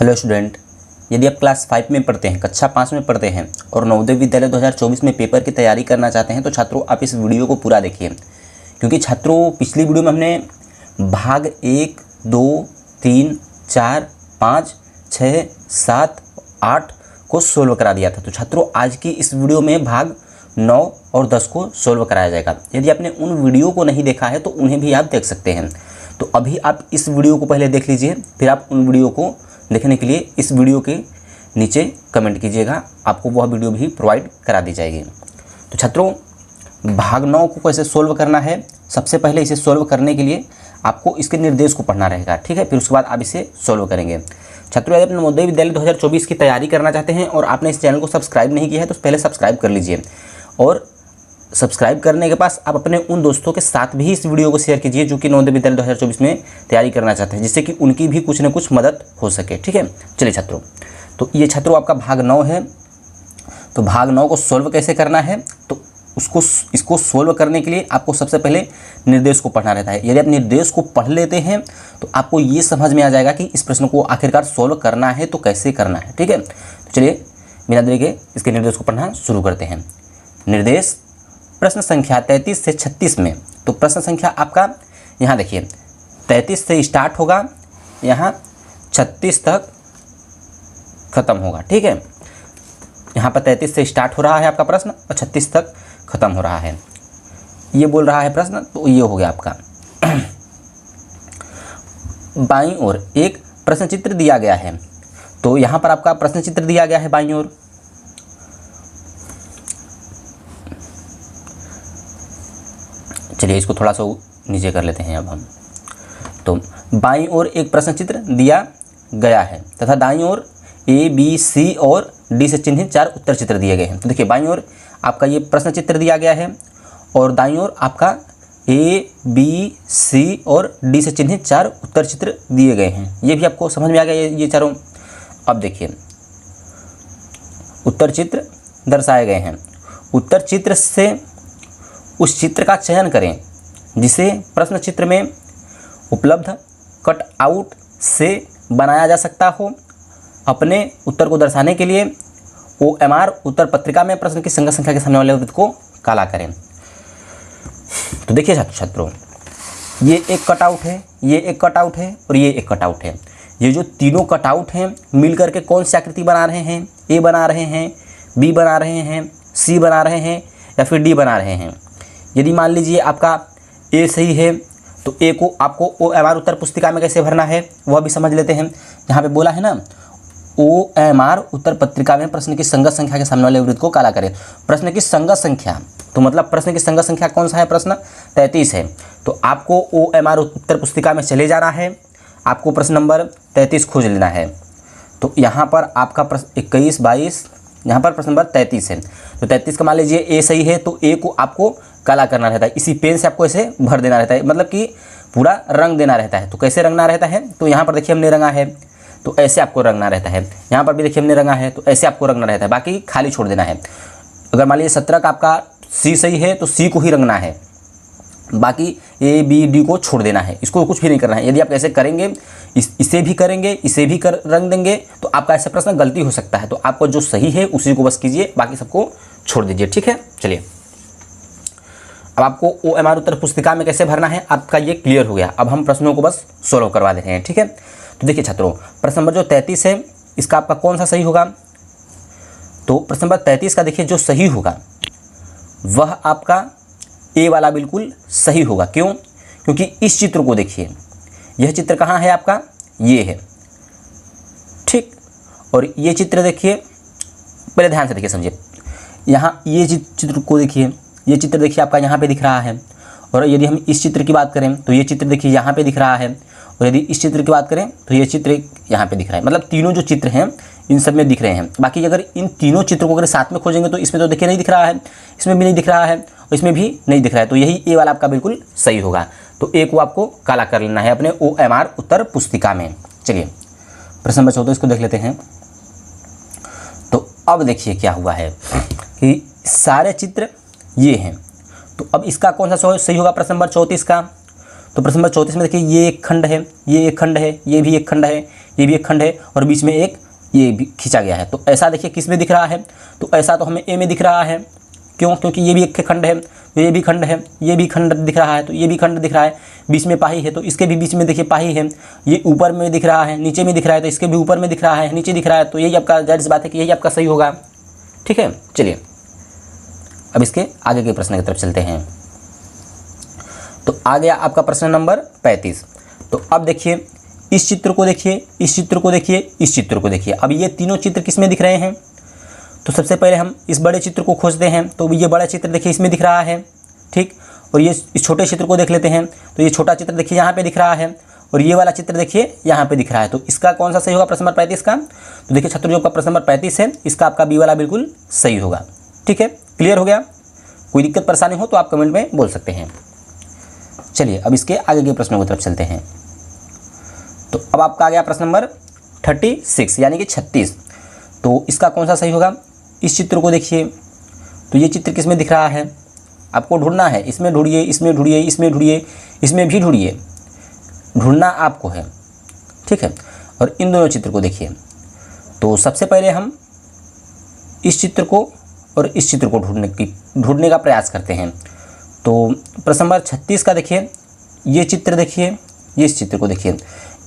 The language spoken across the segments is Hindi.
हेलो स्टूडेंट, यदि आप क्लास 5 में पढ़ते हैं, कक्षा 5 में पढ़ते हैं और नवोदय विद्यालय 2024 में पेपर की तैयारी करना चाहते हैं तो छात्रों आप इस वीडियो को पूरा देखिए, क्योंकि छात्रों पिछली वीडियो में हमने भाग 1, 2, 3, 4, 5, 6, 7, 8 को सोल्व करा दिया था। तो छात्रों आज की इस वीडियो में भाग 9 और 10 को सोल्व कराया जाएगा। यदि आपने उन वीडियो को नहीं देखा है तो उन्हें भी आप देख सकते हैं। तो अभी आप इस वीडियो को पहले देख लीजिए, फिर आप उन वीडियो को देखने के लिए इस वीडियो के नीचे कमेंट कीजिएगा, आपको वह वीडियो भी प्रोवाइड करा दी जाएगी। तो छात्रों भाग 9 को कैसे सोल्व करना है, सबसे पहले इसे सोल्व करने के लिए आपको इसके निर्देश को पढ़ना रहेगा, ठीक है। फिर उसके बाद आप इसे सोल्व करेंगे। छात्रों यदि आप नवोदय विद्यालय 2024 की तैयारी करना चाहते हैं और आपने इस चैनल को सब्सक्राइब नहीं किया है तो पहले सब्सक्राइब कर लीजिए, और सब्सक्राइब करने के पास आप अपने उन दोस्तों के साथ भी इस वीडियो को शेयर कीजिए जो कि नवोदय विद्यालय 2024 में तैयारी करना चाहते हैं, जिससे कि उनकी भी कुछ न कुछ मदद हो सके, ठीक है। चलिए छात्रों, तो ये छात्रों आपका भाग 9 है। तो भाग 9 को सोल्व कैसे करना है, तो इसको सोल्व करने के लिए आपको सबसे पहले निर्देश को पढ़ना रहता है। यदि आप निर्देश को पढ़ लेते हैं तो आपको ये समझ में आ जाएगा कि इस प्रश्न को आखिरकार सोल्व करना है तो कैसे करना है, ठीक है। तो चलिए बिना देरी के इसके निर्देश को पढ़ना शुरू करते हैं। निर्देश प्रश्न संख्या 33 से 36 में, तो प्रश्न संख्या आपका यहाँ देखिए 33 से स्टार्ट होगा, यहाँ 36 तक खत्म होगा, ठीक है। यहाँ पर 33 से स्टार्ट हो रहा है आपका प्रश्न और 36 तक खत्म हो रहा है, ये बोल रहा है प्रश्न। तो ये हो गया आपका। बाईं ओर एक प्रश्न चित्र दिया गया है, तो यहाँ पर आपका प्रश्न चित्र दिया गया है बाईं ओर। चलिए इसको थोड़ा सा नीचे कर लेते हैं अब हम। तो बाईं ओर एक प्रश्न चित्र दिया गया है तथा दाईं ओर A, B, C और D से चिन्हित 4 उत्तर चित्र दिए गए हैं। तो देखिए बाईं ओर आपका ये प्रश्न चित्र दिया गया है और दाईं ओर आपका A, B, C और D से चिन्हित 4 उत्तर चित्र दिए गए हैं। ये भी आपको समझ में आ गया ये चारों। अब देखिए उत्तर चित्र दर्शाए गए हैं। उत्तर चित्र से उस चित्र का चयन करें जिसे प्रश्न चित्र में उपलब्ध कट आउट से बनाया जा सकता हो। अपने उत्तर को दर्शाने के लिए OMR उत्तर पत्रिका में प्रश्न की संगत संख्या के सामने वाले वृत्त को काला करें। तो देखिए छात्रों, ये एक कटआउट है, ये एक कटआउट है और ये एक कटआउट है। ये जो तीनों कटआउट हैं मिल करके कौन सी आकृति बना रहे हैं? A बना रहे हैं, B बना रहे हैं, C बना रहे हैं या फिर D बना रहे हैं। यदि मान लीजिए आपका A सही है तो A को आपको OMR उत्तर पुस्तिका में कैसे भरना है वह भी समझ लेते हैं। यहाँ पे बोला है ना OMR उत्तर पत्रिका में प्रश्न की संगत संख्या के सामने वाले वृत्त को काला करें। प्रश्न की संगत संख्या, तो मतलब प्रश्न की संगत संख्या कौन सा है? प्रश्न 33 है। तो आपको OMR उत्तर पुस्तिका में चले जाना है, आपको प्रश्न नंबर 33 खोज लेना है। तो यहाँ पर आपका प्रश्न 21, 22, यहाँ पर प्रश्न नंबर 33 है। तो 33 का मान लीजिए A सही है तो A को आपको काला करना रहता है, इसी पेन से आपको ऐसे भर देना रहता है, मतलब कि पूरा रंग देना रहता है। तो कैसे रंगना रहता है? तो यहाँ पर देखिए हमने रंगा है तो ऐसे आपको रंगना रहता है, यहाँ पर भी देखिए हमने रंगा है तो ऐसे आपको रंगना रहता है, बाकी खाली छोड़ देना है। अगर मान लीजिए 17 का आपका C सही है तो C को ही रंगना है, बाकी A, B, D को छोड़ देना है, इसको कुछ भी नहीं करना है। यदि आप ऐसे करेंगे, इसे भी करेंगे, इसे भी रंग देंगे तो आपका ऐसा प्रश्न गलती हो सकता है। तो आपको जो सही है उसी को बस कीजिए, बाकी सबको छोड़ दीजिए, ठीक है। चलिए अब आपको OMR उत्तर पुस्तिका में कैसे भरना है आपका ये क्लियर हो गया। अब हम प्रश्नों को बस सोल्व करवा दे रहे हैं, ठीक है। तो देखिए छात्रों, प्रश्न नंबर जो 33 है इसका आपका कौन सा सही होगा? तो प्रश्न नंबर 33 का देखिए जो सही होगा वह आपका A वाला बिल्कुल सही होगा। क्यों? क्योंकि इस चित्र को देखिए, यह चित्र कहाँ है आपका? ये है, ठीक। और ये चित्र देखिए, पहले ध्यान से देखिए, समझिए। यहाँ ये चित्र को देखिए, ये चित्र देखिए आपका यहाँ पे दिख रहा है। और यदि हम इस चित्र की बात करें तो ये चित्र देखिए यहाँ पे दिख रहा है, और यदि इस चित्र की बात करें तो ये चित्र यहाँ पे दिख रहा है। मतलब तीनों जो चित्र हैं इन सब में दिख रहे हैं। बाकी अगर इन तीनों चित्रों को अगर साथ में खोजेंगे तो इसमें तो देखिए नहीं दिख रहा है, इसमें भी नहीं दिख रहा है और इसमें भी नहीं दिख रहा है। तो यही A वाला आपका बिल्कुल सही होगा। तो A को आपको काला कर लेना है अपने OMR उत्तर पुस्तिका में। चलिए प्रश्न नंबर 34 को देख लेते हैं। तो अब देखिए क्या हुआ है कि सारे चित्र ये हैं, तो अब इसका कौन सा सही होगा? प्रश्न नंबर 34 का। तो प्रश्न नंबर 34 में देखिए ये एक खंड है, ये एक खंड है, ये भी एक खंड है, ये भी एक खंड है और बीच में एक ये भी खींचा गया है। तो ऐसा देखिए किस में दिख रहा है, तो ऐसा तो हमें ए में दिख रहा है। क्यों? क्योंकि ये भी एक खंड है, तो ये भी खंड है, ये भी खंड दिख रहा है, तो ये भी खंड दिख रहा है, बीच में पाही है तो इसके भी बीच में देखिए पाही है, ये ऊपर में दिख रहा है, नीचे में दिख रहा है तो इसके भी ऊपर में दिख रहा है, नीचे दिख रहा है, तो यही आपका जाहिर सी बात है कि यही आपका सही होगा। ठीक है, चलिए अब इसके आगे के प्रश्न की तरफ चलते हैं। तो आ गया आपका प्रश्न नंबर 35। तो अब देखिए इस चित्र को देखिए, इस चित्र को देखिए, इस चित्र को देखिए। अब ये तीनों चित्र किस में दिख रहे हैं? तो सबसे पहले हम इस बड़े चित्र को खोजते हैं। तो ये बड़ा चित्र देखिए इसमें दिख रहा है, ठीक। और ये इस छोटे चित्र को देख लेते हैं। तो ये छोटा चित्र देखिए यहाँ पे दिख रहा है और ये वाला चित्र देखिए यहाँ पे दिख रहा है। तो इसका कौन सा सही होगा प्रश्न नंबर 35 का? तो देखिए छात्रों जो आपका प्रश्न नंबर 35 है इसका आपका बी वाला बिल्कुल सही होगा। ठीक है, क्लियर हो गया? कोई दिक्कत परेशानी हो तो आप कमेंट में बोल सकते हैं। चलिए अब इसके आगे के प्रश्नों की तरफ चलते हैं। तो अब आपका आ गया प्रश्न नंबर 36 यानी कि 36। तो इसका कौन सा सही होगा? इस चित्र को देखिए, तो ये चित्र किस में दिख रहा है आपको ढूंढना है। इसमें ढूंढिए, इसमें ढूंढिए, इसमें ढूंढिए, इसमें भी ढूंढिए, ढूंढना आपको है। ठीक है, और इन दोनों चित्र को देखिए। तो सबसे पहले हम इस चित्र को और इस चित्र को ढूंढने का प्रयास करते हैं। तो प्रश्न नंबर 36 का देखिए, ये चित्र देखिए, ये इस चित्र को देखिए।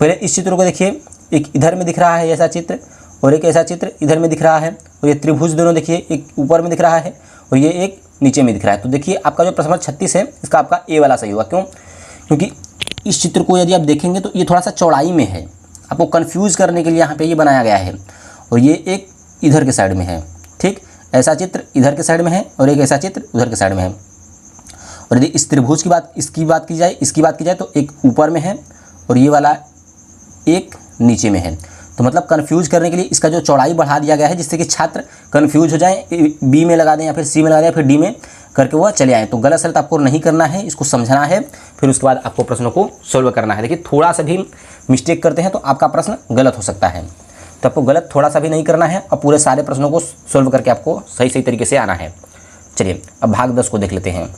पहले इस चित्र को देखिए, एक इधर में दिख रहा है ऐसा चित्र और एक ऐसा चित्र इधर में दिख रहा है, और ये त्रिभुज दोनों देखिए, एक ऊपर में दिख रहा है और ये एक नीचे में दिख रहा है। तो देखिए आपका जो प्रश्न नंबर 36 है इसका आपका ए वाला सही होगा। क्यों? क्योंकि इस चित्र को यदि आप देखेंगे तो ये थोड़ा सा चौड़ाई में है, आपको कन्फ्यूज़ करने के लिए यहाँ पर ये बनाया गया है, और ये एक इधर के साइड में है। ठीक, ऐसा चित्र इधर के साइड में है और एक ऐसा चित्र उधर के साइड में है। और यदि इस त्रिभुज की बात इसकी बात की जाए तो एक ऊपर में है और ये वाला एक नीचे में है। तो मतलब कन्फ्यूज करने के लिए इसका जो चौड़ाई बढ़ा दिया गया है, जिससे कि छात्र कन्फ्यूज हो जाए, बी में लगा दें या फिर सी में लगा दें या फिर डी में करके वो चले आएँ। तो गलत सलत आपको नहीं करना है, इसको समझना है, फिर उसके बाद आपको प्रश्नों को सोल्व करना है। देखिए थोड़ा सा भी मिस्टेक करते हैं तो आपका प्रश्न गलत हो सकता है, तो आपको गलत थोड़ा सा भी नहीं करना है और पूरे सारे प्रश्नों को सोल्व करके आपको सही तरीके से आना है। चलिए अब भाग 10 को देख लेते हैं।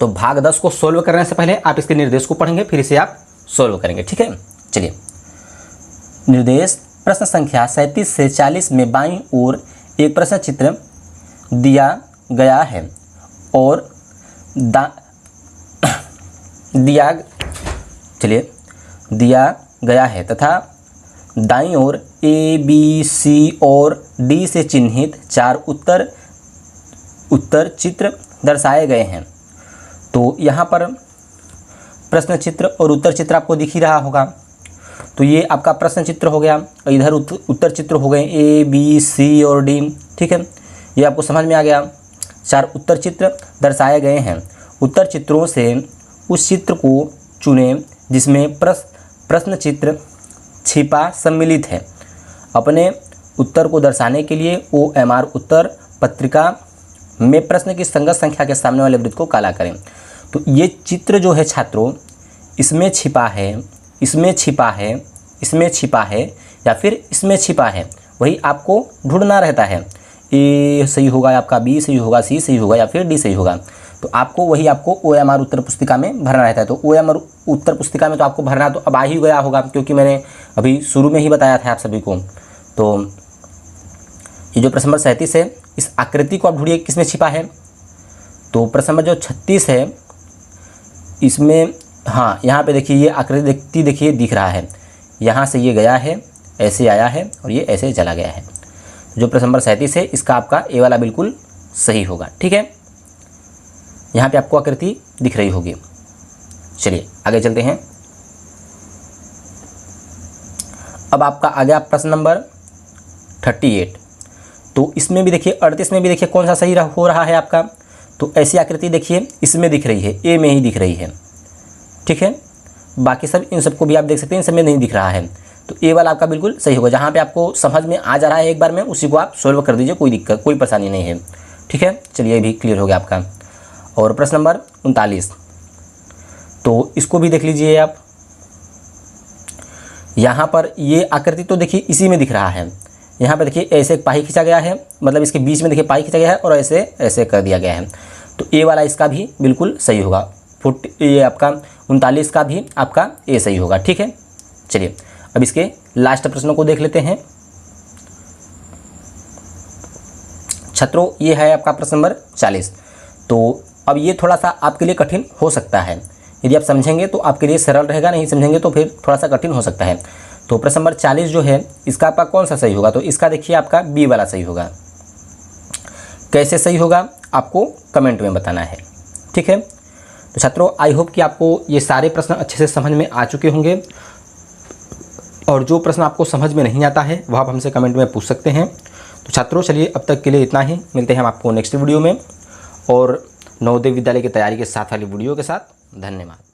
तो भाग 10 को सोल्व करने से पहले आप इसके निर्देश को पढ़ेंगे, फिर इसे आप सोल्व करेंगे। ठीक है, चलिए निर्देश प्रश्न संख्या 37 से 40 में बाईं ओर एक प्रश्न चित्र दिया गया है और दिया गया है तथा दाईं ओर ए बी सी और डी से चिन्हित 4 उत्तर चित्र दर्शाए गए हैं। तो यहाँ पर प्रश्न चित्र और उत्तर चित्र आपको दिख ही रहा होगा। तो ये आपका प्रश्न चित्र हो गया और इधर उत्तर चित्र हो गए ए बी सी और डी। ठीक है, ये आपको समझ में आ गया। 4 उत्तर चित्र दर्शाए गए हैं। उत्तर चित्रों से उस चित्र को चुनें जिसमें प्रश्न चित्र छिपा सम्मिलित है। अपने उत्तर को दर्शाने के लिए OMR उत्तर पत्रिका में प्रश्न की संगत संख्या के सामने वाले वृत्त को काला करें। तो ये चित्र जो है छात्रों, इसमें छिपा है, इसमें छिपा है, इसमें छिपा है या फिर इसमें छिपा है, वही आपको ढूंढना रहता है। ए सही होगा आपका, बी सही होगा, सी सही होगा या फिर डी सही होगा। तो आपको वही आपको OMR उत्तर पुस्तिका में भरना रहता है। तो OMR उत्तर पुस्तिका में तो आपको भरना तो अब आ ही गया होगा, क्योंकि मैंने अभी शुरू में ही बताया था आप सभी को। तो ये जो प्रश्न नंबर 37 है, इस आकृति को आप ढूंढिए किसमें छिपा है। तो प्रश्न नंबर जो 36 है इसमें, हाँ यहाँ पे देखिए ये आकृति देखिए दिख रहा है, यहाँ से ये गया है, ऐसे आया है और ये ऐसे चला गया है। जो प्रश्न नंबर 37 है इसका आपका ए वाला बिल्कुल सही होगा। ठीक है, यहाँ पे आपको आकृति दिख रही होगी। चलिए आगे चलते हैं। अब आपका आ गया प्रश्न नंबर 38। तो इसमें भी देखिए 38 में भी देखिए कौन सा सही हो रहा है आपका। तो ऐसी आकृति देखिए इसमें दिख रही है, ए में ही दिख रही है। ठीक है, बाकी सब इन सबको भी आप देख सकते हैं, इन सब में नहीं दिख रहा है। तो ए वाला आपका बिल्कुल सही होगा। जहाँ पे आपको समझ में आ जा रहा है एक बार में, उसी को आप सोल्व कर दीजिए, कोई दिक्कत कोई परेशानी नहीं है। ठीक है, चलिए ये भी क्लियर हो गया आपका। और प्रश्न नंबर 39, तो इसको भी देख लीजिए आप। यहाँ पर ये आकृति तो देखिए इसी में दिख रहा है। यहाँ पे देखिए ऐसे एक पाही खींचा गया है, मतलब इसके बीच में देखिए पाही खींचा गया है और ऐसे ऐसे कर दिया गया है। तो ए वाला इसका भी बिल्कुल सही होगा। ये आपका 39 का भी आपका ए सही होगा। ठीक है, चलिए अब इसके लास्ट प्रश्नों को देख लेते हैं। छात्रों, ये है आपका प्रश्न नंबर 40। तो अब ये थोड़ा सा आपके लिए कठिन हो सकता है, यदि आप समझेंगे तो आपके लिए सरल रहेगा, नहीं समझेंगे तो फिर थोड़ा सा कठिन हो सकता है। तो प्रश्न नंबर 40 जो है इसका आपका कौन सा सही होगा, तो इसका देखिए आपका बी वाला सही होगा। कैसे सही होगा आपको कमेंट में बताना है, ठीक है। तो छात्रों, आई होप कि आपको ये सारे प्रश्न अच्छे से समझ में आ चुके होंगे, और जो प्रश्न आपको समझ में नहीं आता है वह आप हमसे कमेंट में पूछ सकते हैं। तो छात्रों, चलिए अब तक के लिए इतना ही, मिलते हैं हम आपको नेक्स्ट वीडियो में और नवोदय विद्यालय की तैयारी के साथ वाली वीडियो के साथ। धन्यवाद।